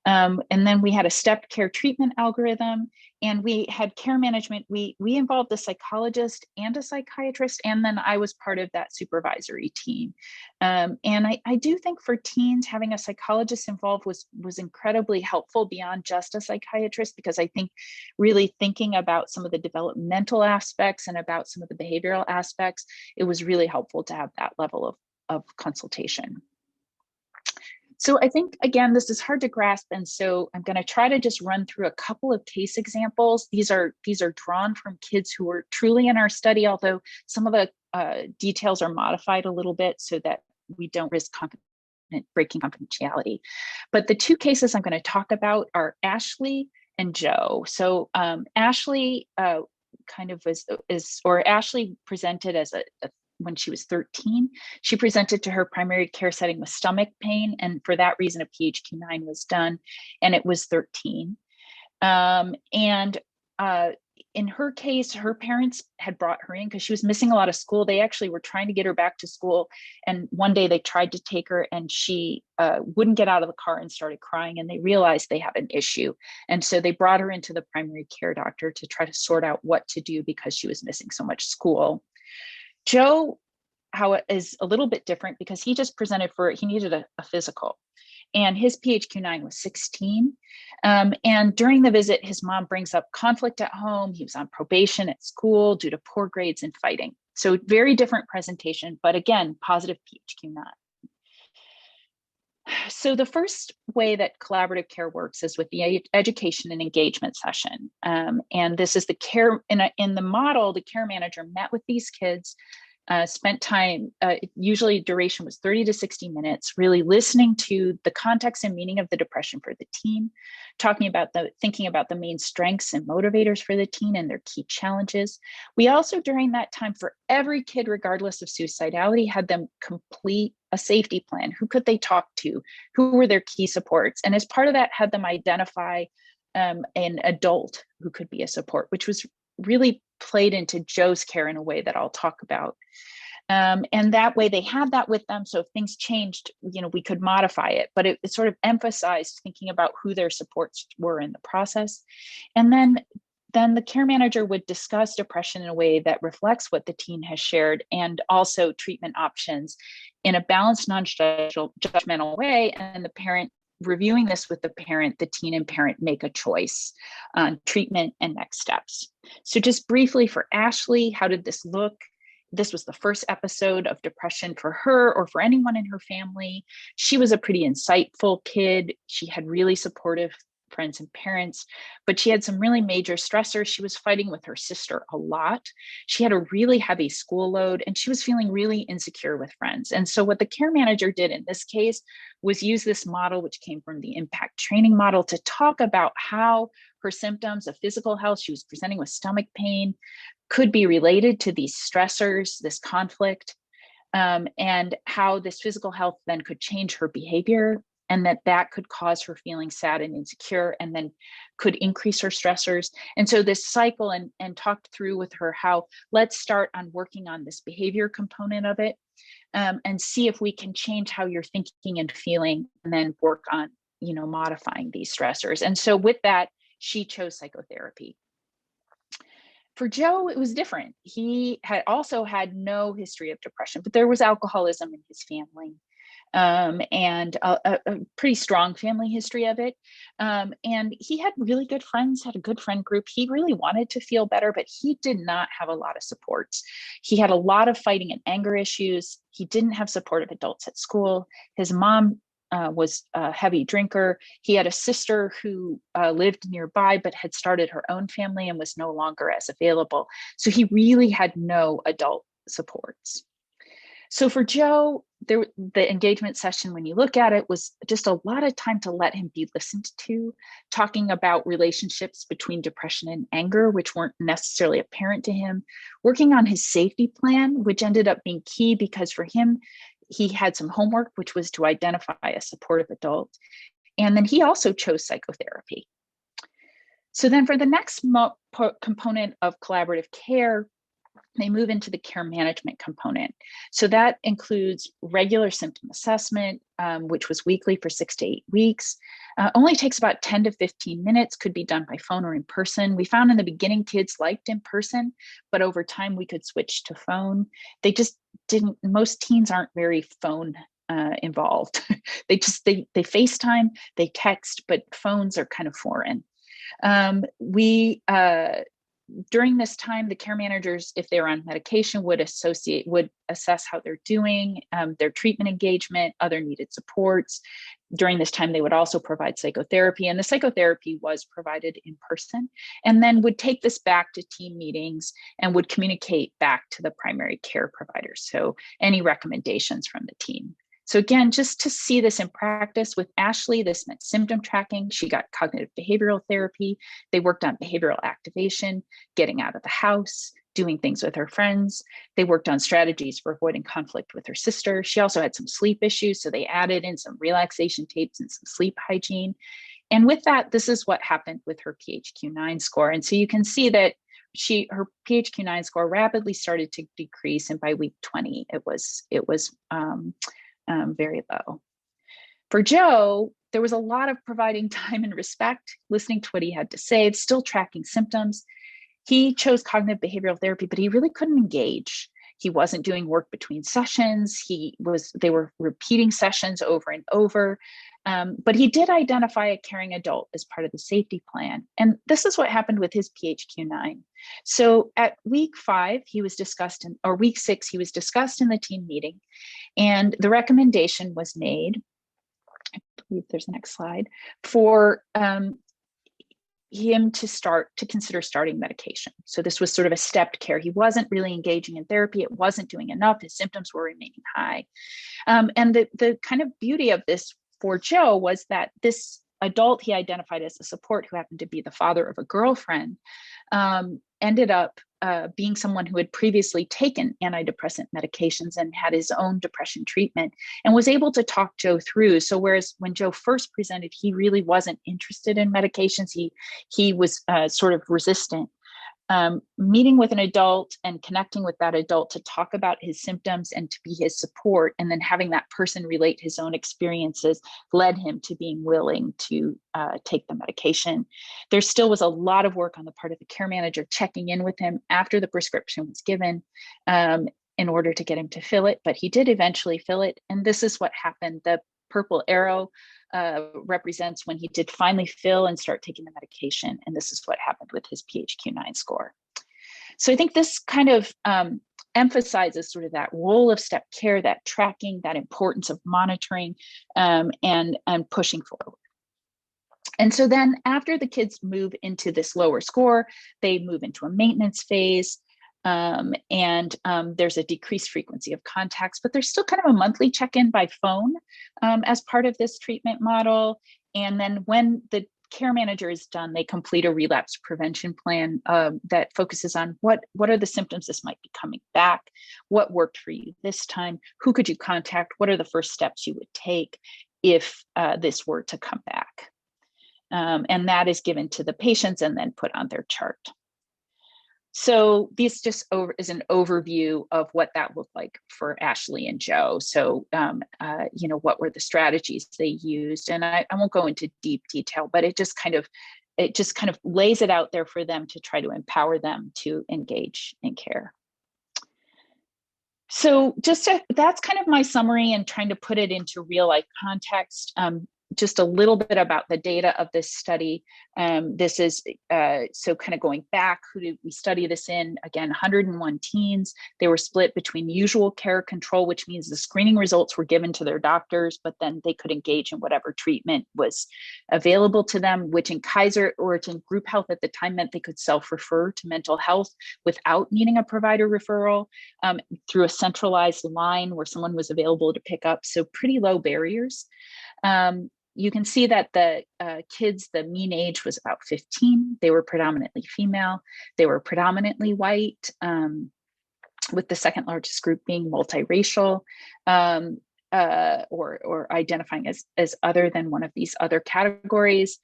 And then we had a stepped care treatment algorithm, and we had care management. We involved a psychologist and a psychiatrist, and then I was part of that supervisory team. And I do think for teens, having a psychologist involved was incredibly helpful beyond just a psychiatrist, because I think really thinking about some of the developmental aspects and about some of the behavioral aspects, it was really helpful to have that level of consultation. So I think, again, this is hard to grasp. And so I'm going to try to just run through a couple of case examples. These are drawn from kids who were truly in our study, although some of the details are modified a little bit so that we don't risk breaking confidentiality. But the 2 cases I'm going to talk about are Ashley and Joe. So Ashley Ashley presented as when she was 13, she presented to her primary care setting with stomach pain. And for that reason, a PHQ-9 was done, and it was 13. In her case, her parents had brought her in because she was missing a lot of school. They actually were trying to get her back to school. And one day they tried to take her and she wouldn't get out of the car and started crying, and they realized they have an issue. And so they brought her into the primary care doctor to try to sort out what to do because she was missing so much school. Joe, how it is a little bit different because he just presented he needed a physical, and his PHQ-9 was 16. And during the visit, his mom brings up conflict at home. He was on probation at school due to poor grades and fighting. So very different presentation, but again, positive PHQ-9. So the first way that collaborative care works is with the education and engagement session. And this is the care, in the model, the care manager met with these kids spent time, usually duration was 30 to 60 minutes, really listening to the context and meaning of the depression for the teen, thinking about the main strengths and motivators for the teen and their key challenges. We also, during that time, for every kid, regardless of suicidality, had them complete a safety plan. Who could they talk to? Who were their key supports? And as part of that, had them identify an adult who could be a support, which was really played into Joe's care in a way that I'll talk about. And that way they had that with them. So if things changed, we could modify it, but it sort of emphasized thinking about who their supports were in the process. And then the care manager would discuss depression in a way that reflects what the teen has shared, and also treatment options in a balanced, non-judgmental way. And the parent reviewing this with the parent, the teen and parent make a choice on treatment and next steps. So just briefly for Ashley, how did this look? This was the first episode of depression for her or for anyone in her family. She was a pretty insightful kid. She had really supportive friends and parents, but she had some really major stressors. She was fighting with her sister a lot. She had a really heavy school load, and she was feeling really insecure with friends. And so what the care manager did in this case was use this model, which came from the impact training model, to talk about how her symptoms of physical health, she was presenting with stomach pain, could be related to these stressors, this conflict, and how this physical health then could change her behavior, and that could cause her feeling sad and insecure, and then could increase her stressors. And so this cycle, and talked through with her how, let's start on working on this behavior component of it, and see if we can change how you're thinking and feeling, and then work on, modifying these stressors. And so with that, she chose psychotherapy. For Joe, it was different. He had also had no history of depression, but there was alcoholism in his family. And a pretty strong family history of it. And he had really good friends, had a good friend group. He really wanted to feel better, but he did not have a lot of supports. He had a lot of fighting and anger issues. He didn't have supportive adults at school. His mom was a heavy drinker. He had a sister who lived nearby, but had started her own family and was no longer as available. So he really had no adult supports. So for Joe, the engagement session, when you look at it, was just a lot of time to let him be listened to, talking about relationships between depression and anger, which weren't necessarily apparent to him, working on his safety plan, which ended up being key because for him, he had some homework, which was to identify a supportive adult. And then he also chose psychotherapy. So then for the next component of collaborative care, they move into the care management component. So that includes regular symptom assessment, which was weekly for 6 to 8 weeks. Only takes about 10 to 15 minutes, could be done by phone or in person. We found in the beginning kids liked in person, but over time we could switch to phone. They just didn't, most teens aren't very phone involved. they FaceTime, they text, but phones are kind of foreign. During this time, the care managers, if they're on medication, would assess how they're doing, their treatment engagement, other needed supports. During this time, they would also provide psychotherapy, and the psychotherapy was provided in person, and then would take this back to team meetings and would communicate back to the primary care providers. So any recommendations from the team. So again, just to see this in practice with Ashley, this meant symptom tracking. She got cognitive behavioral therapy. They worked on behavioral activation, getting out of the house, doing things with her friends. They worked on strategies for avoiding conflict with her sister. She also had some sleep issues, so they added in some relaxation tapes and some sleep hygiene. And with that, this is what happened with her PHQ-9 score. And so you can see that her PHQ-9 score rapidly started to decrease, and by week 20, it was very low. For Joe, there was a lot of providing time and respect, listening to what he had to say, still tracking symptoms. He chose cognitive behavioral therapy, but he really couldn't engage. He wasn't doing work between sessions. They were repeating sessions over and over. But he did identify a caring adult as part of the safety plan. And this is what happened with his PHQ-9. So at week 5, week 6, he was discussed in the team meeting, and the recommendation was made, I believe there's the next slide, for him to consider starting medication. So this was sort of a stepped care. He wasn't really engaging in therapy. It wasn't doing enough. His symptoms were remaining high. And the kind of beauty of this for Joe was that this adult he identified as a support, who happened to be the father of a girlfriend, ended up being someone who had previously taken antidepressant medications and had his own depression treatment, and was able to talk Joe through. So whereas when Joe first presented, he really wasn't interested in medications, he was sort of resistant. Meeting with an adult and connecting with that adult to talk about his symptoms and to be his support, and then having that person relate his own experiences, led him to being willing to take the medication. There still was a lot of work on the part of the care manager checking in with him after the prescription was given in order to get him to fill it, but he did eventually fill it. And this is what happened. The purple arrow represents when he did finally fill and start taking the medication. And this is what happened with his PHQ-9 score. So I think this kind of emphasizes sort of that role of step care, that tracking, that importance of monitoring and pushing forward. And so then after the kids move into this lower score, they move into a maintenance phase. There's a decreased frequency of contacts, but there's still kind of a monthly check-in by phone as part of this treatment model. And then when the care manager is done, they complete a relapse prevention plan that focuses on what are the symptoms this might be coming back, what worked for you this time, who could you contact, what are the first steps you would take if this were to come back. And that is given to the patients and then put on their chart. So this just is an overview of what that looked like for Ashley and Joe. So, what were the strategies they used? And I won't go into deep detail, but it just kind of lays it out there for them to try to empower them to engage in care. So that's kind of my summary and trying to put it into real life context. Just a little bit about the data of this study. This is, so kind of going back, who did we study this in? Again, 101 teens. They were split between usual care control, which means the screening results were given to their doctors, but then they could engage in whatever treatment was available to them, which in Kaiser or in group health at the time meant they could self-refer to mental health without needing a provider referral through a centralized line where someone was available to pick up. So pretty low barriers. You can see that the kids, the mean age was about 15. They were predominantly female. They were predominantly white, with the second largest group being multiracial or identifying as other than one of these other categories.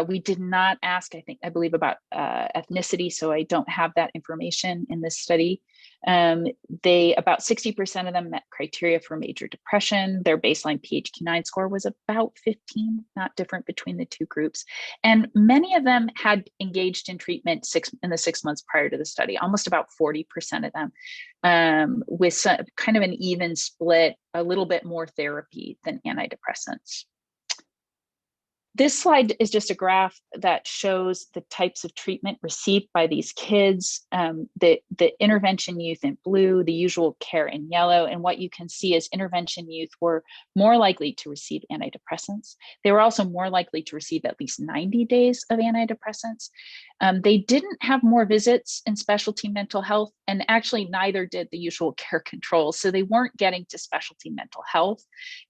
We did not ask, I believe, about ethnicity, so I don't have that information in this study. About 60% of them met criteria for major depression. Their baseline PHQ-9 score was about 15, not different between the two groups. And many of them had engaged in treatment in the 6 months prior to the study, almost about 40% of them, with some, kind of an even split, a little bit more therapy than antidepressants. This slide is just a graph that shows the types of treatment received by these kids, the intervention youth in blue, the usual care in yellow. And what you can see is intervention youth were more likely to receive antidepressants. They were also more likely to receive at least 90 days of antidepressants. They didn't have more visits in specialty mental health, and actually neither did the usual care controls. So they weren't getting to specialty mental health,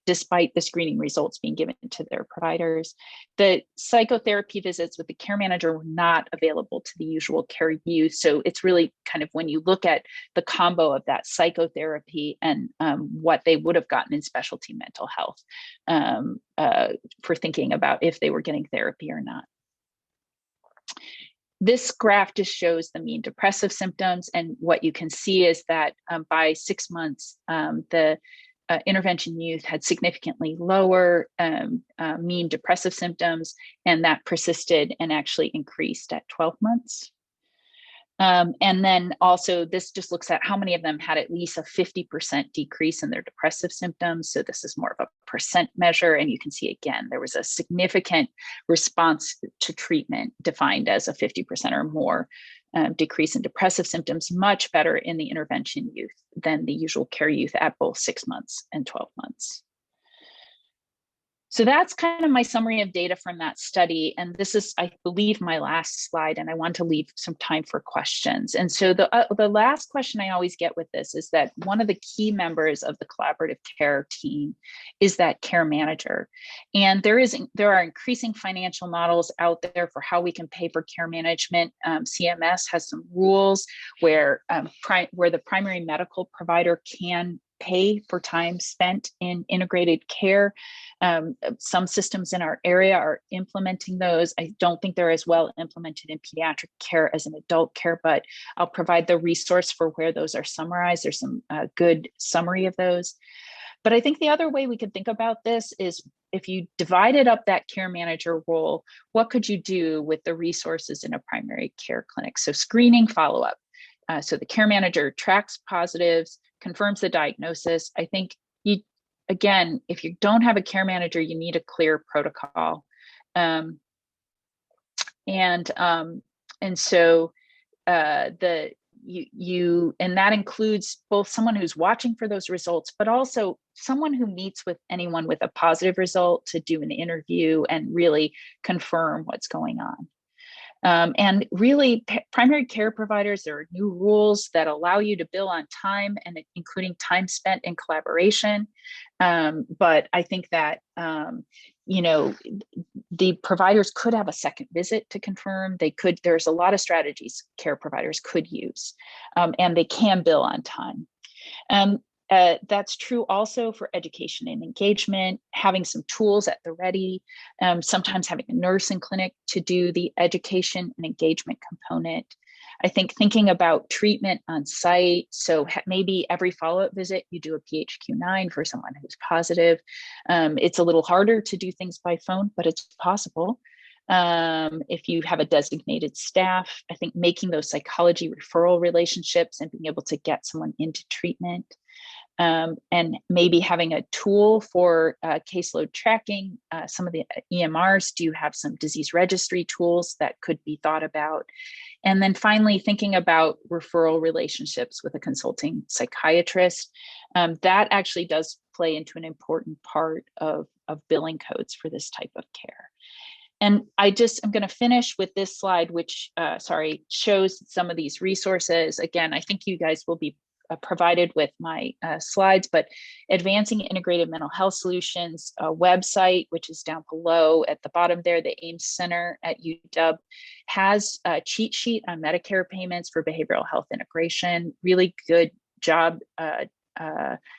despite the screening results being given to their providers. The psychotherapy visits with the care manager were not available to the usual care youth. So it's really kind of when you look at the combo of that psychotherapy and what they would have gotten in specialty mental health for thinking about if they were getting therapy or not. This graph just shows the mean depressive symptoms. And what you can see is that by 6 months, the intervention youth had significantly lower mean depressive symptoms, and that persisted and actually increased at 12 months. And then also this just looks at how many of them had at least a 50% decrease in their depressive symptoms. So this is more of a percent measure. And you can see again, there was a significant response to treatment defined as a 50% or more decrease in depressive symptoms, much better in the intervention youth than the usual care youth at both 6 months and 12 months. So that's kind of my summary of data from that study. And this is, I believe, my last slide, and I want to leave some time for questions. And so the last question I always get with this is that one of the key members of the collaborative care team is that care manager. And there are increasing financial models out there for how we can pay for care management. CMS has some rules where the primary medical provider can pay for time spent in integrated care. Some systems in our area are implementing those. I don't think they're as well implemented in pediatric care as in adult care, but I'll provide the resource for where those are summarized. There's some good summary of those. But I think the other way we could think about this is if you divided up that care manager role, what could you do with the resources in a primary care clinic? So screening, follow-up. So the care manager tracks positives, confirms the diagnosis. I think again, if you don't have a care manager, you need a clear protocol. And so that includes both someone who's watching for those results, but also someone who meets with anyone with a positive result to do an interview and really confirm what's going on. And really, primary care providers, there are new rules that allow you to bill on time, and including time spent in collaboration. But I think that, the providers could have a second visit to confirm. There's a lot of strategies care providers could use, and they can bill on time. That's true also for education and engagement, having some tools at the ready, sometimes having a nurse in clinic to do the education and engagement component. I think thinking about treatment on site, so maybe every follow-up visit you do a PHQ-9 for someone who's positive. It's a little harder to do things by phone, but it's possible. If you have a designated staff, I think making those psychology referral relationships and being able to get someone into treatment. And maybe having a tool for caseload tracking. Some of the EMRs do have some disease registry tools that could be thought about. And then finally, thinking about referral relationships with a consulting psychiatrist. That actually does play into an important part of billing codes for this type of care. And I'm going to finish with this slide, which, shows some of these resources. Again, I think you guys will be provided with my slides, but Advancing Integrated Mental Health Solutions website, which is down below at the bottom there, the Ames Center at UW, has a cheat sheet on Medicare payments for behavioral health integration. Really good job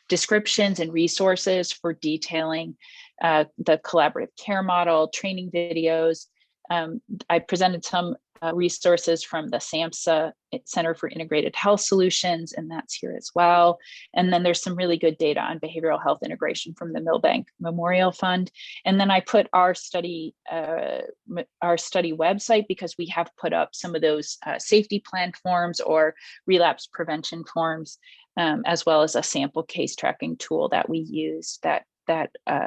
descriptions and resources for detailing the collaborative care model, training videos. I presented some resources from the SAMHSA Center for Integrated Health Solutions, and that's here as well. And then there's some really good data on behavioral health integration from the Milbank Memorial Fund. And then I put our study website, because we have put up some of those safety plan forms or relapse prevention forms, as well as a sample case tracking tool that we use that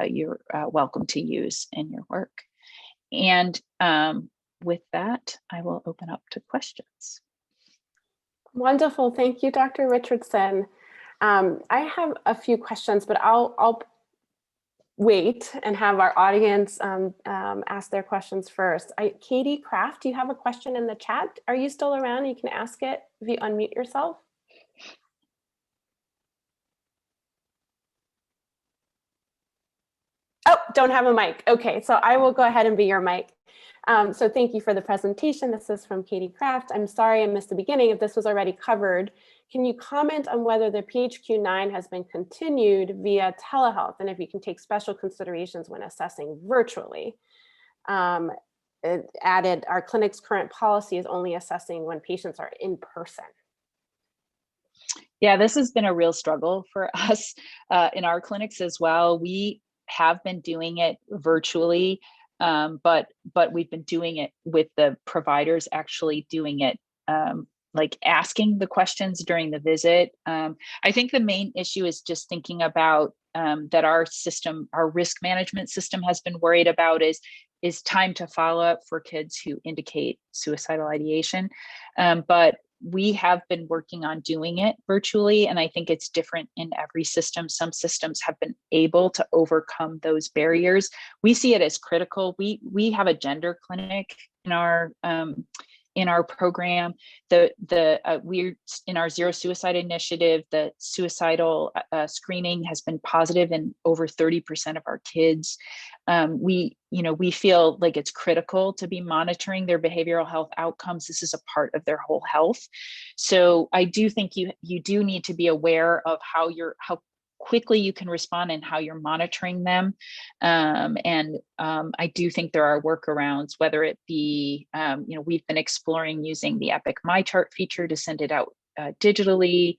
you're welcome to use in your work. And with that, I will open up to questions. Wonderful. Thank you, Dr. Richardson. I have a few questions, but I'll wait and have our audience ask their questions first. Katie Kraft, do you have a question in the chat? Are you still around? You can ask it if you unmute yourself. Oh, don't have a mic. Okay, so I will go ahead and be your mic. So thank you for the presentation. This is from Katie Kraft. I'm sorry I missed the beginning. If this was already covered, can you comment on whether the PHQ-9 has been continued via telehealth, and if you can take special considerations when assessing virtually? It added, our clinic's current policy is only assessing when patients are in person. Yeah, this has been a real struggle for us in our clinics as well. We have been doing it virtually, but we've been doing it with the providers actually doing it, like asking the questions during the visit. I think the main issue is just thinking about that our system, our risk management system, has been worried about is time to follow up for kids who indicate suicidal ideation. But we have been working on doing it virtually, and I think it's different in every system. Some systems have been able to overcome those barriers. We see it as critical. We have a gender clinic in our program. We're in our Zero Suicide Initiative. The suicidal screening has been positive in over 30% of our kids. We feel like it's critical to be monitoring their behavioral health outcomes. This is a part of their whole health. So I do think you do need to be aware of how quickly you can respond and how you're monitoring them. I do think there are workarounds, whether it be, we've been exploring using the Epic MyChart feature to send it out digitally.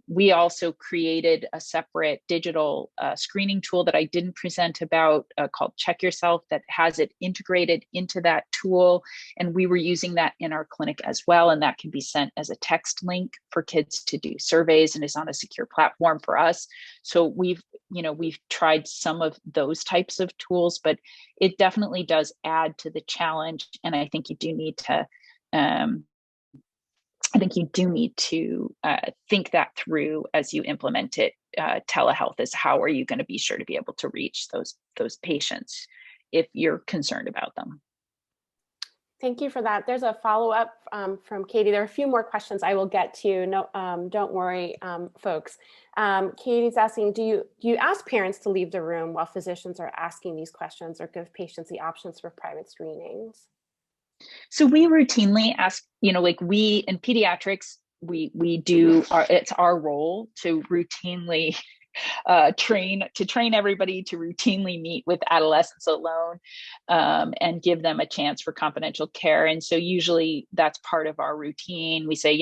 We also created a separate digital screening tool that I didn't present about called Check Yourself, that has it integrated into that tool. And we were using that in our clinic as well. And that can be sent as a text link for kids to do surveys and is on a secure platform for us. So we've tried some of those types of tools, but it definitely does add to the challenge. And I think you do need to think that through as you implement it. Telehealth is how are you going to be sure to be able to reach those patients if you're concerned about them. Thank you for that. There's a follow-up from Katie. There are a few more questions I will get to. No, don't worry, folks. Katie's asking, do you ask parents to leave the room while physicians are asking these questions, or give patients the options for private screenings? So we routinely ask, like we in pediatrics, we do it's our role to routinely train everybody to routinely meet with adolescents alone and give them a chance for confidential care. And so usually that's part of our routine. We say,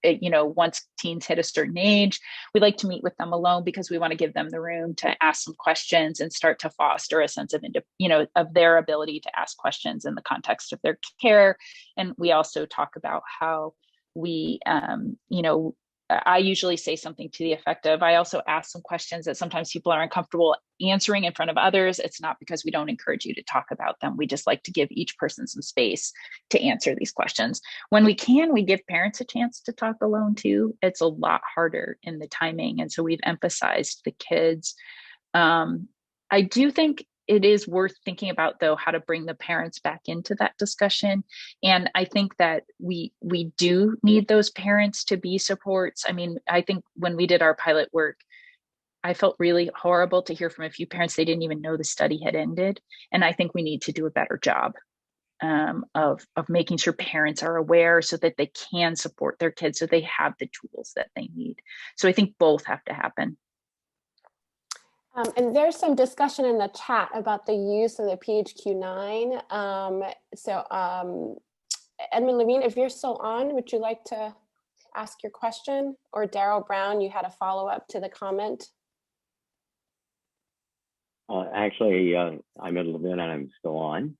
once teens hit a certain age, we like to meet with them alone because we want to give them the room to ask some questions and start to foster a sense of, of their ability to ask questions in the context of their care. And we also talk about how we, I usually say something to the effect of, I also ask some questions that sometimes people are uncomfortable answering in front of others. It's not because we don't encourage you to talk about them. We just like to give each person some space to answer these questions. When we can, we give parents a chance to talk alone too. It's a lot harder in the timing. And so we've emphasized the kids. I do think it is worth thinking about, though, how to bring the parents back into that discussion. And I think that we do need those parents to be supports. I mean, I think when we did our pilot work, I felt really horrible to hear from a few parents. They didn't even know the study had ended. And I think we need to do a better job of making sure parents are aware so that they can support their kids, so they have the tools that they need. So I think both have to happen. And there's some discussion in the chat about the use of the PHQ-9. Edmund Levine, if you're still on, would you like to ask your question? Or Daryl Brown, you had a follow-up to the comment. Actually, I'm Ed Levine and I'm still on.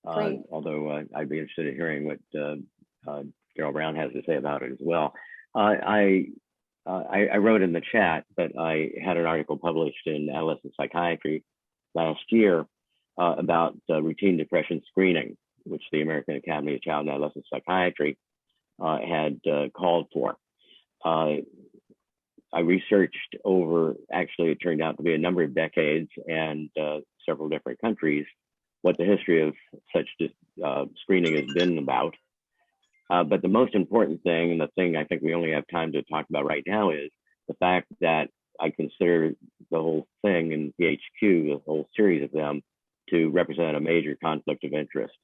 Although I'd be interested in hearing what Daryl Brown has to say about it as well. I wrote in the chat that I had an article published in Adolescent Psychiatry last year about routine depression screening, which the American Academy of Child and Adolescent Psychiatry had called for. I researched over, actually it turned out to be a number of decades and several different countries, what the history of such screening has been about. But the most important thing, and the thing I think we only have time to talk about right now, is the fact that I consider the whole thing in PHQ, the whole series of them, to represent a major conflict of interest.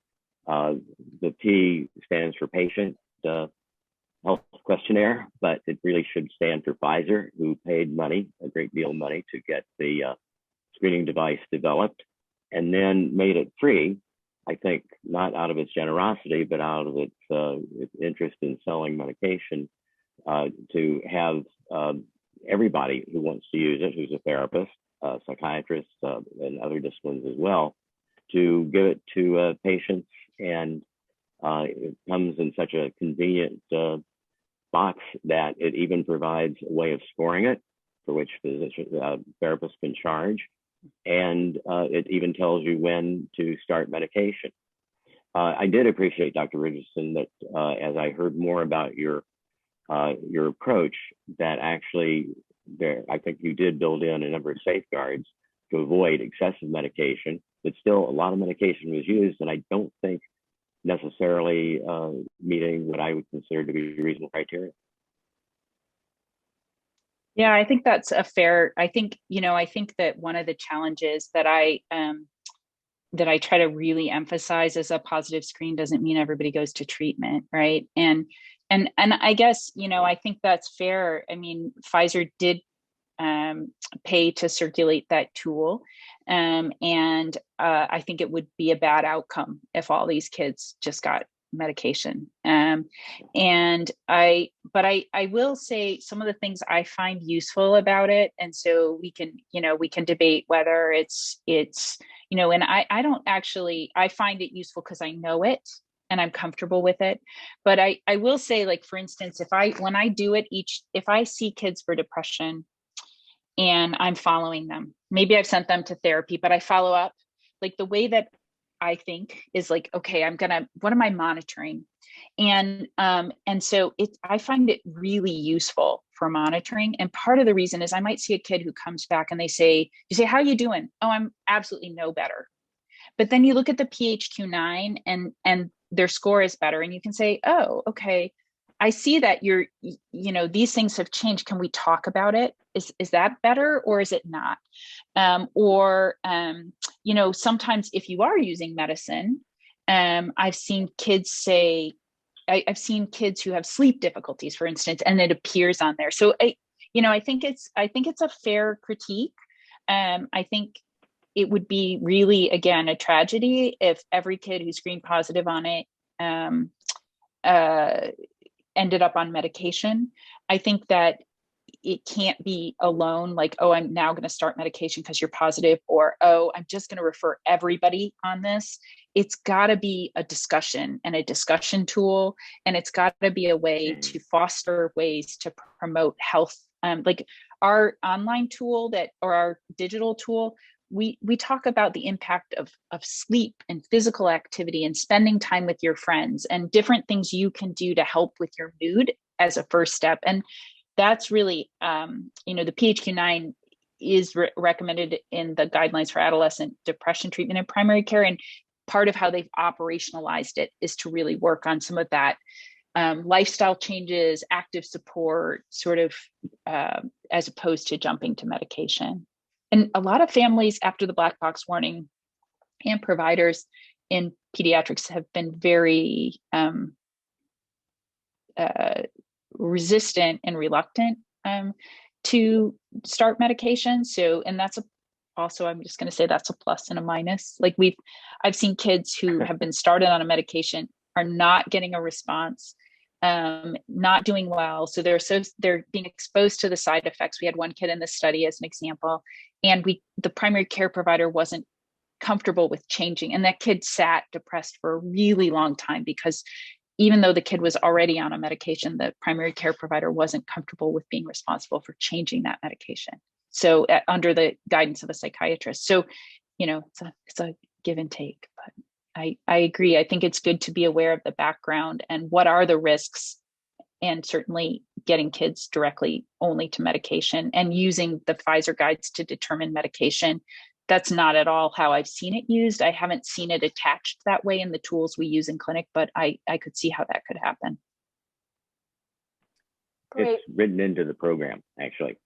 The P stands for patient health questionnaire, but it really should stand for Pfizer, who paid money, a great deal of money, to get the screening device developed and then made it free. I think not out of its generosity, but out of its interest in selling medication, to have everybody who wants to use it, who's a therapist, psychiatrist, and other disciplines as well, to give it to patients. And it comes in such a convenient box that it even provides a way of scoring it, for which therapists can charge. And it even tells you when to start medication. I did appreciate, Dr. Richardson, that as I heard more about your approach, that actually I think you did build in a number of safeguards to avoid excessive medication, but still a lot of medication was used, and I don't think necessarily meeting what I would consider to be reasonable criteria. Yeah, I think that's a fair, I think that one of the challenges that I try to really emphasize is a positive screen doesn't mean everybody goes to treatment, right? And I guess, I think that's fair. I mean, Pfizer did pay to circulate that tool. And I think it would be a bad outcome if all these kids just got medication. But I will say some of the things I find useful about it. And so we can debate whether it's, and I find it useful because I know it and I'm comfortable with it. But I will say, like, for instance, when I do it if I see kids for depression and I'm following them, maybe I've sent them to therapy, but I follow up, like the way that I think is like, okay, what am I monitoring? And so I find it really useful for monitoring. And part of the reason is I might see a kid who comes back and you say, how are you doing? Oh, I'm absolutely no better. But then you look at the PHQ-9 and their score is better. And you can say, oh, okay, I see that these things have changed. Can we talk about it? Is that better or is it not? Sometimes if you are using medicine, I've seen kids say, I've seen kids who have sleep difficulties, for instance, and it appears on there. So I think it's a fair critique. I think it would be really, again, a tragedy if every kid who screened positive on it ended up on medication. I think that it can't be alone, like, oh, I'm now going to start medication because you're positive, or, oh, I'm just going to refer everybody on this. It's got to be a discussion and a discussion tool, and it's got to be a way to foster ways to promote health. Like our online tool or our digital tool, we talk about the impact of sleep and physical activity and spending time with your friends and different things you can do to help with your mood as a first step. And that's really, the PHQ-9 is recommended in the guidelines for adolescent depression treatment in primary care. And part of how they've operationalized it is to really work on some of that lifestyle changes, active support, sort of, as opposed to jumping to medication. And a lot of families after the black box warning and providers in pediatrics have been very resistant and reluctant to start medication. So, and that's also, I'm just going to say that's a plus and a minus. Like I've seen kids who have been started on a medication are not getting a response, not doing well. So they're being exposed to the side effects. We had one kid in this study as an example, and the primary care provider wasn't comfortable with changing. And that kid sat depressed for a really long time because even though the kid was already on a medication, the primary care provider wasn't comfortable with being responsible for changing that medication. So under the guidance of a psychiatrist. So, it's a give and take, but I agree. I think it's good to be aware of the background and what are the risks, and certainly getting kids directly only to medication and using the Pfizer guides to determine medication. That's not at all how I've seen it used. I haven't seen it attached that way in the tools we use in clinic, but I could see how that could happen. Great. It's written into the program, actually.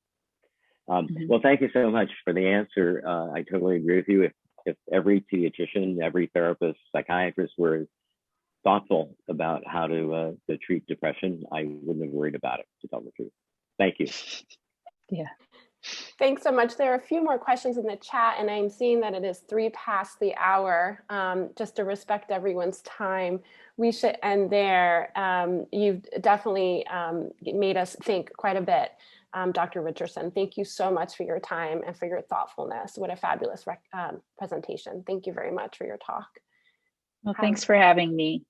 Well, thank you so much for the answer. I totally agree with you. If every pediatrician, every therapist, psychiatrist were thoughtful about how to treat depression, I wouldn't have worried about it, to tell the truth. Thank you. Yeah. Thanks so much. There are a few more questions in the chat, and I'm seeing that it is 3 past the hour. Just to respect everyone's time, we should end there. You've definitely made us think quite a bit, Dr. Richardson. Thank you so much for your time and for your thoughtfulness. What a fabulous presentation. Thank you very much for your talk. Well, thanks for having me.